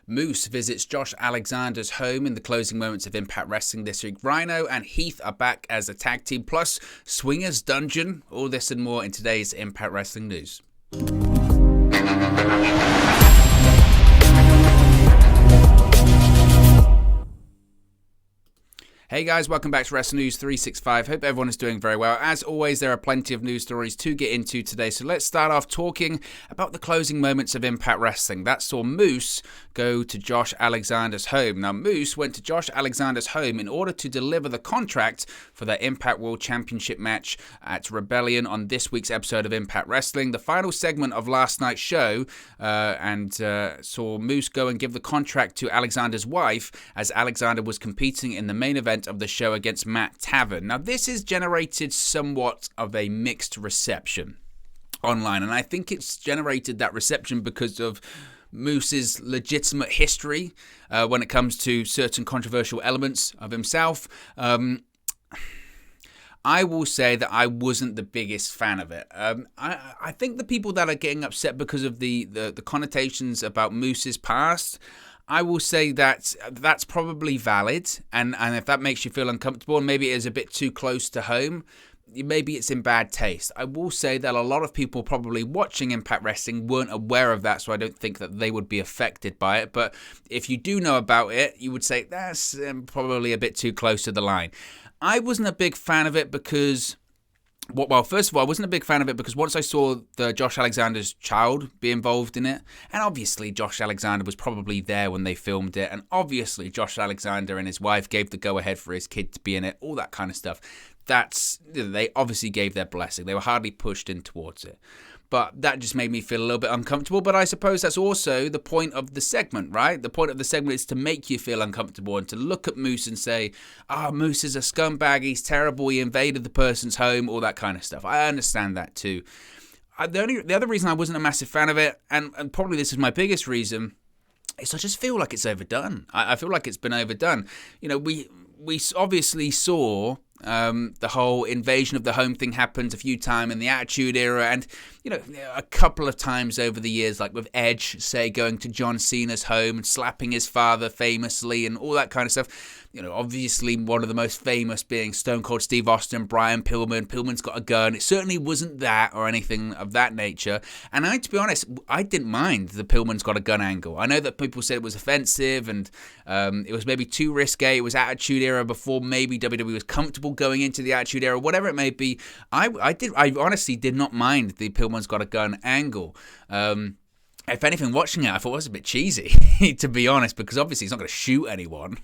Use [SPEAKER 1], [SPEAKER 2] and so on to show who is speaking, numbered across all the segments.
[SPEAKER 1] Moose visits Josh Alexander's home in the closing moments of Impact Wrestling this week. Rhino and Heath are back as a tag team, plus Swingers Dungeon. All this and more in today's Impact Wrestling news. Hey guys, welcome back to Wrestling News 365. Hope everyone is doing very well. As always, there are plenty of news stories to get into today, so let's start off talking about the closing moments of Impact Wrestling. That saw Moose go to Josh Alexander's home. Now, Moose went to Josh Alexander's home in order to deliver the contract for their Impact World Championship match at Rebellion on this week's episode of Impact Wrestling. The final segment of last night's show saw Moose go and give the contract to Alexander's wife as Alexander was competing in the main event of the show against Matt Taven. Now, this has generated somewhat of a mixed reception online, and I think it's generated that reception because of Moose's legitimate history when it comes to certain controversial elements of himself. I will say that I wasn't the biggest fan of it. I think the people that are getting upset because of the connotations about Moose's past, I will say that that's probably valid, and if that makes you feel uncomfortable and maybe it is a bit too close to home, maybe it's in bad taste. I will say that a lot of people probably watching Impact Wrestling weren't aware of that, so I don't think that they would be affected by it. But if you do know about it, you would say that's probably a bit too close to the line. I wasn't a big fan of it because... Well, first of all, I wasn't a big fan of it because once I saw the Josh Alexander's child be involved in it, and obviously Josh Alexander was probably there when they filmed it, and obviously Josh Alexander and his wife gave the go-ahead for his kid to be in it, all that kind of stuff. They obviously gave their blessing. They were hardly pushed in towards it. But that just made me feel a little bit uncomfortable. But I suppose that's also the point of the segment, right? The point of the segment is to make you feel uncomfortable and to look at Moose and say, Moose is a scumbag, he's terrible, he invaded the person's home, all that kind of stuff. I understand that too. The other reason I wasn't a massive fan of it, and probably this is my biggest reason, is I just feel like it's overdone. I feel like it's been overdone. You know, we obviously saw... the whole invasion of the home thing happened a few times in the Attitude Era, and a couple of times over the years, like with Edge, say, going to John Cena's home and slapping his father famously and all that kind of stuff. Obviously one of the most famous being Stone Cold Steve Austin, Brian Pillman. Pillman's got a gun. It certainly wasn't that or anything of that nature. And to be honest, I didn't mind the Pillman's got a gun angle. I know that people said it was offensive and it was maybe too risque. It was Attitude Era before maybe WWE was comfortable going into the Attitude Era, whatever it may be. I honestly did not mind the Pillman's got a gun angle. If anything, watching it, I thought it was a bit cheesy, to be honest, because obviously he's not going to shoot anyone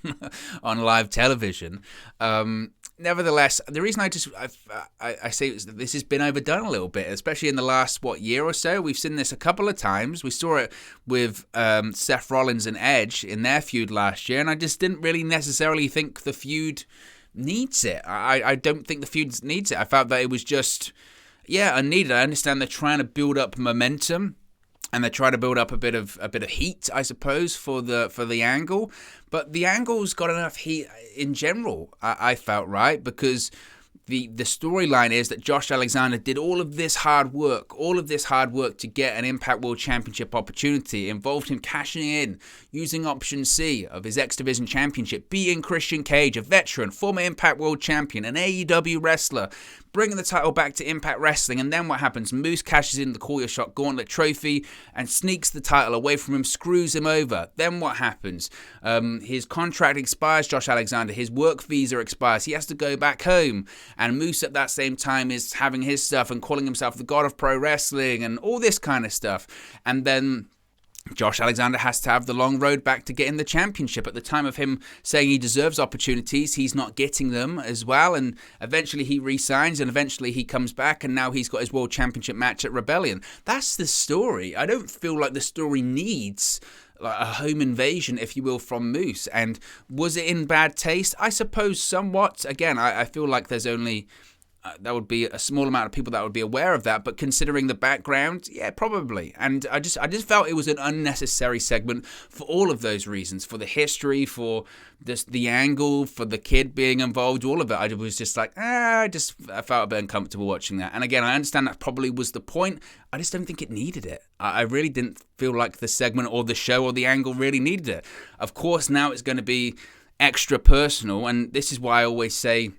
[SPEAKER 1] on live television. Nevertheless, the reason I say this has been overdone a little bit, especially in the last, year or so. We've seen this a couple of times. We saw it with Seth Rollins and Edge in their feud last year, and I just didn't really necessarily think the feud needs it. I don't think the feud needs it. I felt that it was just, unneeded. I understand they're trying to build up momentum, and they try to build up a bit of heat, I suppose, for the angle. But the angle's got enough heat in general, I felt, right? Because the storyline is that Josh Alexander did all of this hard work to get an Impact World Championship opportunity. It involved him cashing in, using Option C of his X Division Championship, beating Christian Cage, a veteran, former Impact World Champion, an AEW wrestler, bringing the title back to Impact Wrestling. And then what happens? Moose cashes in the Call Your Shot Gauntlet trophy and sneaks the title away from him, screws him over. Then what happens? His contract expires, Josh Alexander. His work visa expires. He has to go back home. And Moose at that same time is having his stuff and calling himself the God of Pro Wrestling and all this kind of stuff. And then Josh Alexander has to have the long road back to getting the championship. At the time of him saying he deserves opportunities, he's not getting them as well, and eventually he re-signs, and eventually he comes back, and now he's got his World Championship match at Rebellion. That's the story. I don't feel like the story needs a home invasion, if you will, from Moose. And was it in bad taste? I suppose somewhat. Again, I feel like there's only That would be a small amount of people that would be aware of that, but considering the background, yeah, probably. And I just felt it was an unnecessary segment for all of those reasons, for the history, for the angle, for the kid being involved, all of it. I was just like, I felt a bit uncomfortable watching that. And again, I understand that probably was the point. I just don't think it needed it. I really didn't feel like the segment or the show or the angle really needed it. Of course, now it's going to be extra personal, and this is why I always say,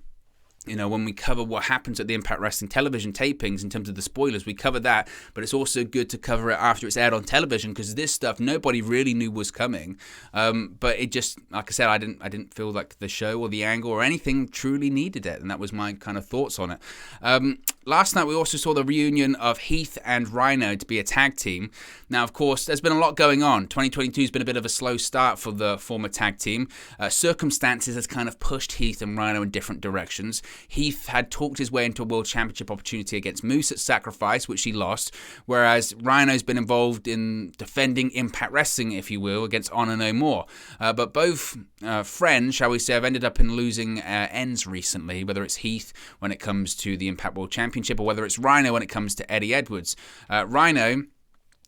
[SPEAKER 1] when we cover what happens at the Impact Wrestling television tapings in terms of the spoilers, we cover that, but it's also good to cover it after it's aired on television, because this stuff nobody really knew was coming. But it just, like I said, I didn't feel like the show or the angle or anything truly needed it, and that was my kind of thoughts on it. Last night we also saw the reunion of Heath and Rhino to be a tag team. Now, of course, there's been a lot going on. 2022 has been a bit of a slow start for the former tag team. Circumstances has kind of pushed Heath and Rhino in different directions. Heath had talked his way into a World Championship opportunity against Moose at Sacrifice, which he lost, whereas Rhino's been involved in defending Impact Wrestling, if you will, against Honor No More. But both friends, shall we say, have ended up in losing ends recently, whether it's Heath when it comes to the Impact World Championship or whether it's Rhino when it comes to Eddie Edwards. Rhino,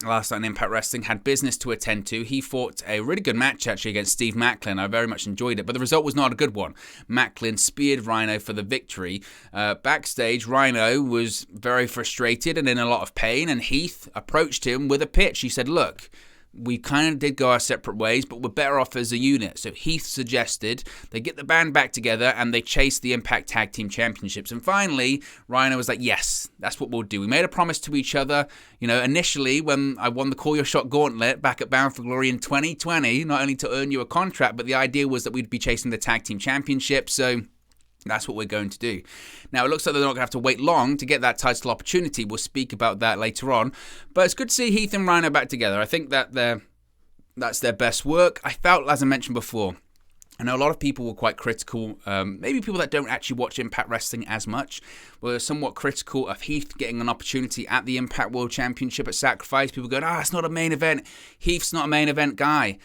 [SPEAKER 1] last night in Impact Wrestling, had business to attend to. He fought a really good match actually against Steve Macklin. I very much enjoyed it, but the result was not a good one. Macklin speared Rhino for the victory. Backstage, Rhino was very frustrated and in a lot of pain, and Heath approached him with a pitch. He said, look, we kind of did go our separate ways, but we're better off as a unit. So Heath suggested they get the band back together and they chase the Impact Tag Team Championships. And finally, Rhino was like, yes, that's what we'll do. We made a promise to each other. Initially, when I won the Call Your Shot Gauntlet back at Bound for Glory in 2020, not only to earn you a contract, but the idea was that we'd be chasing the Tag Team Championship. So that's what we're going to do. Now, it looks like they're not going to have to wait long to get that title opportunity. We'll speak about that later on. But it's good to see Heath and Rhino back together. I think that that's their best work. I felt, as I mentioned before, I know a lot of people were quite critical, maybe people that don't actually watch Impact Wrestling as much, were somewhat critical of Heath getting an opportunity at the Impact World Championship at Sacrifice. People going, it's not a main event. Heath's not a main event guy.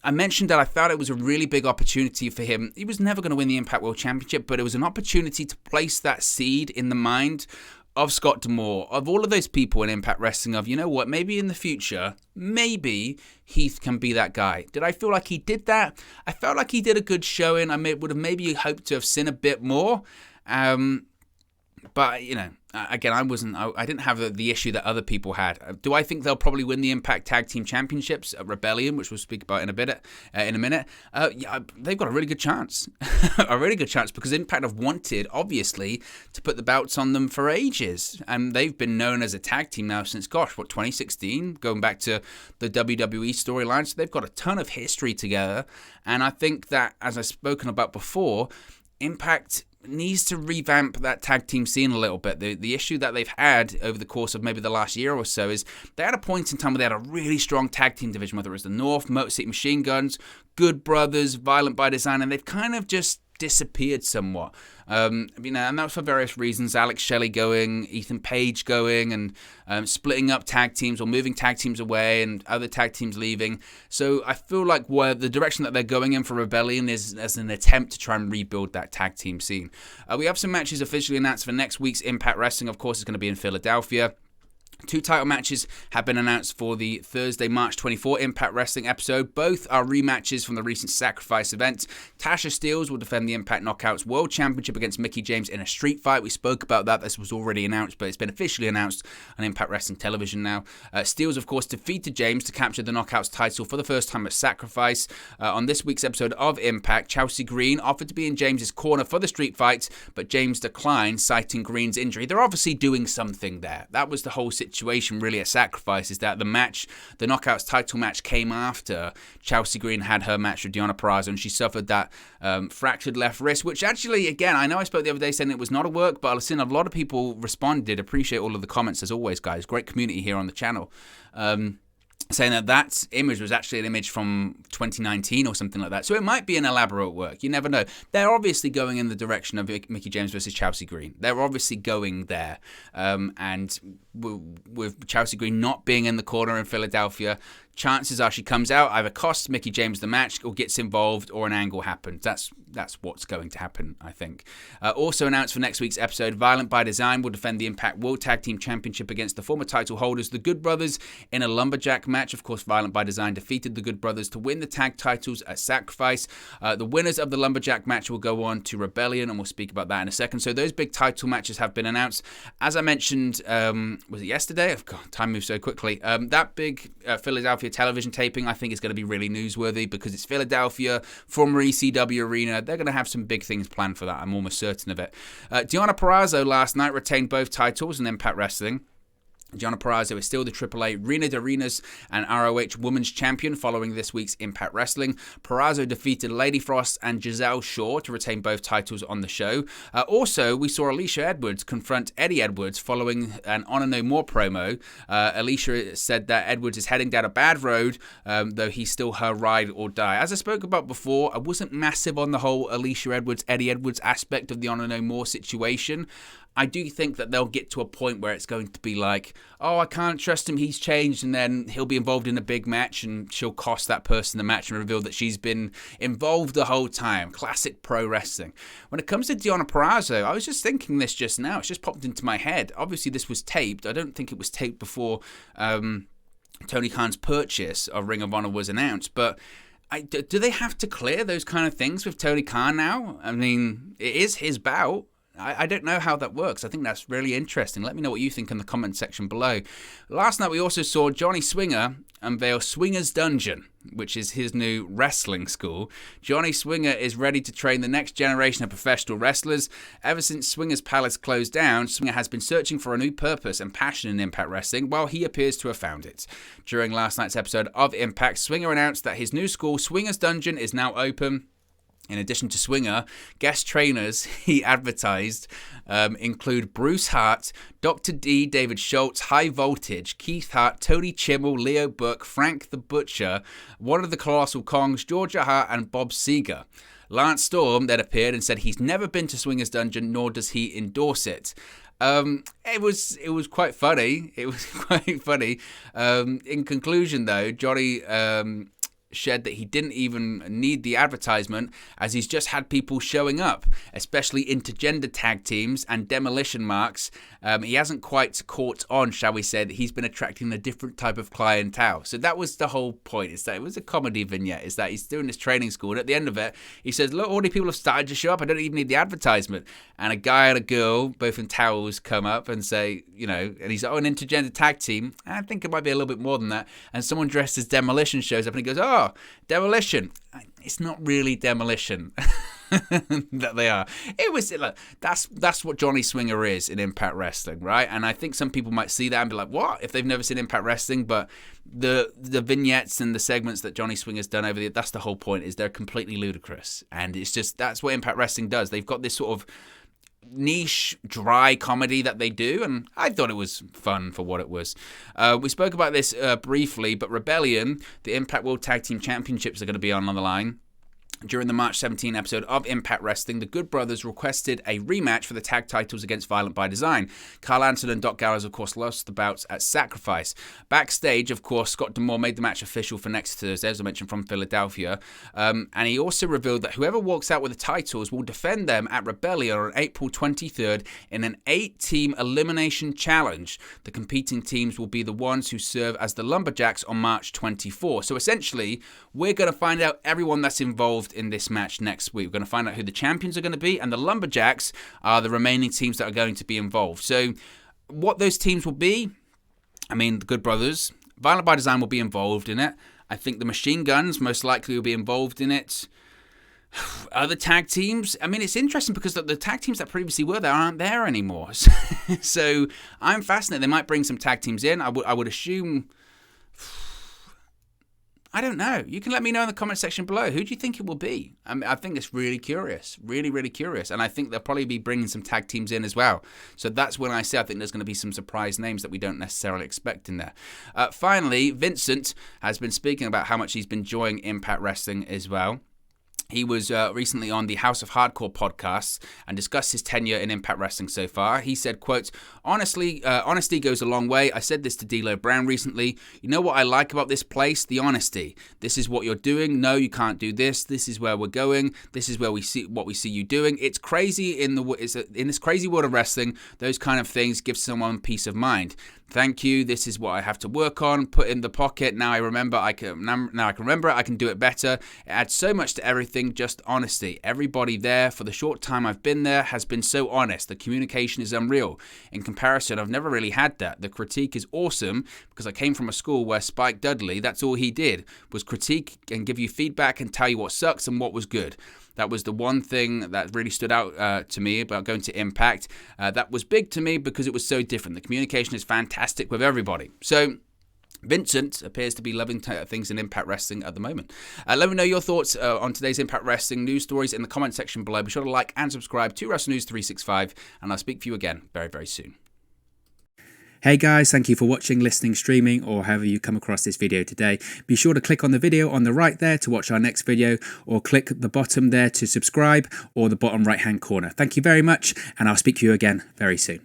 [SPEAKER 1] I mentioned that I thought it was a really big opportunity for him. He was never going to win the Impact World Championship, but it was an opportunity to place that seed in the mind of Scott D'Amore, of all of those people in Impact Wrestling, of, you know what, maybe in the future, maybe Heath can be that guy. Did I feel like he did that? I felt like he did a good showing. I would have maybe hoped to have seen a bit more. But, again, I didn't have the issue that other people had. Do I think they'll probably win the Impact Tag Team Championships at Rebellion, which we'll speak about in a minute? Yeah, they've got a really good chance. A really good chance, because Impact have wanted, obviously, to put the belts on them for ages. And they've been known as a tag team now since, 2016? Going back to the WWE storyline. So they've got a ton of history together. And I think that, as I've spoken about before, Impact needs to revamp that tag team scene a little bit. The issue that they've had over the course of maybe the last year or so is they had a point in time where they had a really strong tag team division, whether it was the North, Motor City Machine Guns, Good Brothers, Violent by Design, and they've kind of just disappeared somewhat. And that's for various reasons. Alex Shelley going, Ethan Page going, and splitting up tag teams or moving tag teams away and other tag teams leaving. So I feel like where the direction that they're going in for Rebellion is as an attempt to try and rebuild that tag team scene. We have some matches officially announced for next week's Impact Wrestling. Of course, it's going to be in Philadelphia. 2 title matches have been announced for the Thursday, March 24 Impact Wrestling episode. Both are rematches from the recent Sacrifice event. Tasha Steelz will defend the Impact Knockouts World Championship against Mickie James in a street fight. We spoke about that. This was already announced, but it's been officially announced on Impact Wrestling television now. Steelz, of course, defeated James to capture the Knockouts title for the first time at Sacrifice. On this week's episode of Impact, Chelsea Green offered to be in James's corner for the street fight, but James declined, citing Green's injury. They're obviously doing something there. That was the whole situation really at Sacrifice, is that the Knockouts title match came after Chelsea Green had her match with Deonna Purrazzo, and she suffered that fractured left wrist, which actually, again, I know I spoke the other day saying it was not a work, but I've seen a lot of people responded. Appreciate all of the comments as always, guys. Great community here on the channel. Saying that image was actually an image from 2019 or something like that. So it might be an elaborate work. You never know. They're obviously going in the direction of Mickie James versus Chelsea Green. They're obviously going there. And with Chelsea Green not being in the corner in Philadelphia, chances are she comes out, either costs Mickie James the match or gets involved or an angle happens. That's what's going to happen, I think. Also announced for next week's episode, Violent by Design will defend the Impact World Tag Team Championship against the former title holders, the Good Brothers, in a lumberjack match. Of course, Violent by Design defeated the Good Brothers to win the tag titles at Sacrifice. The winners of the lumberjack match will go on to Rebellion, and we'll speak about that in a second. So those big title matches have been announced. As I mentioned, was it yesterday? Oh, God, time moves so quickly. That big Philadelphia television taping, I think, is going to be really newsworthy because it's Philadelphia, former ECW arena. They're going to have some big things planned for that. I'm almost certain of it. Deonna Purrazzo last night retained both titles in Impact Wrestling. Deonna Purrazzo is still the AAA Reina de Reinas and ROH Women's Champion following this week's Impact Wrestling. Purrazzo defeated Lady Frost and Giselle Shaw to retain both titles on the show. Also, we saw Alicia Edwards confront Eddie Edwards following an Honor No More promo. Alicia said that Edwards is heading down a bad road, though he's still her ride or die. As I spoke about before, I wasn't massive on the whole Alicia Edwards, Eddie Edwards aspect of the Honor No More situation. I do think that they'll get to a point where it's going to be like, oh, I can't trust him, he's changed, and then he'll be involved in a big match and she'll cost that person the match and reveal that she's been involved the whole time. Classic pro wrestling. When it comes to Deonna Purrazzo, I was just thinking this just now. It's just popped into my head. Obviously, this was taped. I don't think it was taped before Tony Khan's purchase of Ring of Honor was announced, but do they have to clear those kind of things with Tony Khan now? I mean, it is his bout. I don't know how that works. I think that's really interesting. Let me know what you think in the comment section below. Last night we also saw Johnny Swinger unveil Swinger's Dungeon, which is his new wrestling school. Johnny Swinger is ready to train the next generation of professional wrestlers. Ever since Swinger's Palace closed down, Swinger has been searching for a new purpose and passion in Impact Wrestling, while he appears to have found it. During last night's episode of Impact, Swinger announced that his new school, Swinger's Dungeon, is now open. In addition to Swinger, guest trainers he advertised include Bruce Hart, Dr. D, David Schultz, High Voltage, Keith Hart, Tony Chimmel, Leo Burke, Frank the Butcher, one of the Colossal Kongs, Georgia Hart, and Bob Seger. Lance Storm then appeared and said he's never been to Swinger's Dungeon, nor does he endorse it. It was quite funny. It was quite funny. In conclusion, though, Johnny shared that he didn't even need the advertisement, as he's just had people showing up, especially intergender tag teams and demolition marks. He hasn't quite caught on, shall we say, that he's been attracting a different type of clientele. So that was the whole point, is that it was a comedy vignette, is that he's doing this training school, and at the end of it, he says, look, all the people have started to show up, I don't even need the advertisement. And a guy and a girl, both in towels, come up and say, you know, and he's like, oh, an intergender tag team? I think it might be a little bit more than that. And someone dressed as Demolition shows up and he goes, oh, Demolition. It's not really Demolition. That they are. It was like, that's what Johnny Swinger is in Impact Wrestling, right? And I think some people might see that and be like, what? If they've never seen Impact Wrestling, but the vignettes and the segments that Johnny Swinger's done over there, that's the whole point, is they're completely ludicrous. And it's just, that's what Impact Wrestling does. They've got this sort of niche, dry comedy that they do, and I thought it was fun for what it was. We spoke about this briefly, but Rebellion, the Impact World Tag Team Championships, are going to be on the line. During the March 17 episode of Impact Wrestling, the Good Brothers requested a rematch for the tag titles against Violent by Design. Carl Anderson and Doc Gallows, of course, lost the bouts at Sacrifice. Backstage, of course, Scott D'Amore made the match official for next Thursday, as I mentioned, from Philadelphia. And he also revealed that whoever walks out with the titles will defend them at Rebellion on April 23rd in an 8-team elimination challenge. The competing teams will be the ones who serve as the Lumberjacks on March 24. So essentially, we're going to find out everyone that's involved in this match next week. We're going to find out who the champions are going to be, and the Lumberjacks are the remaining teams that are going to be involved. So what those teams will be, I mean, the Good Brothers, Violent by Design will be involved in it. I think the Machine Guns most likely will be involved in it. Other tag teams, I mean, it's interesting because the tag teams that previously were there aren't there anymore. So I'm fascinated. They might bring some tag teams in. I would assume, I don't know. You can let me know in the comment section below. Who do you think it will be? I mean, I think it's really curious. Really, really curious. And I think they'll probably be bringing some tag teams in as well. So that's when I say I think there's going to be some surprise names that we don't necessarily expect in there. Finally, Vincent has been speaking about how much he's been enjoying Impact Wrestling as well. He was recently on the House of Hardcore podcast and discussed his tenure in Impact Wrestling so far. He said, quote, honestly, honesty goes a long way. I said this to D'Lo Brown recently. You know what I like about this place? The honesty. This is what you're doing. No, you can't do this. This is where we're going. This is where we see what we see you doing. It's crazy in this crazy world of wrestling. Those kind of things give someone peace of mind. Thank you. This is what I have to work on. Put in the pocket. Now I remember. I can remember it. I can do it better. It adds so much to everything. Just honesty. Everybody there, for the short time I've been there, has been so honest. The communication is unreal. In comparison, I've never really had that. The critique is awesome because I came from a school where Spike Dudley, that's all he did, was critique and give you feedback and tell you what sucks and what was good. That was the one thing that really stood out to me about going to Impact. That was big to me because it was so different. The communication is fantastic with everybody. So Vincent appears to be loving things in Impact Wrestling at the moment. Let me know your thoughts on today's Impact Wrestling news stories in the comment section below. Be sure to like and subscribe to Wrestle News 365, and I'll speak to you again very, very soon.
[SPEAKER 2] Hey guys, thank you for watching, listening, streaming, or however you come across this video today. Be sure to click on the video on the right there to watch our next video, or click the bottom there to subscribe, or the bottom right hand corner. Thank you very much, and I'll speak to you again very soon.